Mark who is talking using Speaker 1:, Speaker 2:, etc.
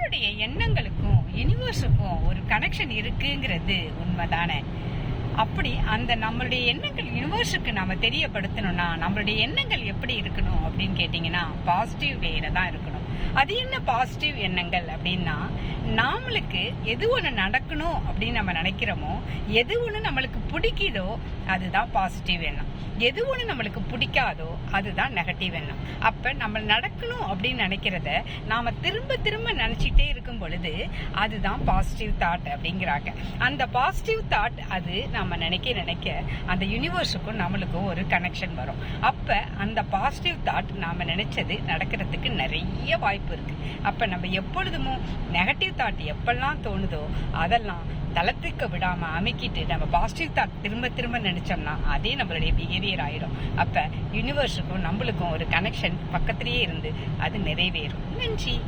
Speaker 1: நம்மளுடைய எண்ணங்களுக்கும் யூனிவர்ஸுக்கும் ஒரு கனெக்ஷன் இருக்குங்கிறது உண்மைதானே? அப்படி அந்த நம்மளுடைய எண்ணங்கள் யூனிவர்ஸுக்கு நம்ம தெரியப்படுத்தணும்னா நம்மளுடைய எண்ணங்கள் எப்படி இருக்கணும் அப்படின்னு கேட்டீங்கன்னா பாசிட்டிவ் வேல தான் இருக்கணும். அது என்ன பாசிட்டிவ் எண்ணங்கள் அப்படின்னா, நாமளுக்கு எது ஒண்ணு நடக்கணும் அப்படின்னு நம்ம நினைக்கிறோமோ, எது ஒண்ணு நம்மளுக்கு பிடிக்குதோ அதுதான் பாசிட்டிவ் எண்ணம். எது ஒண்ணு நம்மளுக்கு பிடிக்காதோ அதுதான் நெகட்டிவ் எண்ணம். அப்ப நம்ம நடக்கணும் அப்படின்னு நினைக்கிறத நாம திரும்ப திரும்ப நினைச்சிட்டே இருக்கும் பொழுது அதுதான் பாசிட்டிவ் தாட் அப்படிங்கிறாங்க. அந்த பாசிட்டிவ் தாட் அது நம்ம நினைக்க அந்த யூனிவர்ஸுக்கும் நம்மளுக்கும் ஒரு கனெக்ஷன் வரும். அப்ப அந்த பாசிட்டிவ் தாட் நாம நினைச்சது நடக்கிறதுக்கு நிறைய வாய்ப்பு இருக்கு. அப்ப நம்ம எப்பொழுதுமோ நெகட்டிவ் தாட் எப்பெல்லாம் தோணுதோ அதெல்லாம் தளத்துக்கு விடாம அமைக்கிட்டு நம்ம பாசிட்டிவ் தாட் திரும்ப திரும்ப நினைச்சோம்னா அதே நம்மளுடைய பிஹேவியர் ஆயிடும். அப்ப யூனிவர்ஸுக்கும் நம்மளுக்கும் ஒரு கனெக்ஷன் பக்கத்திலேயே இருந்து அது நிறைவேறும். நன்றி.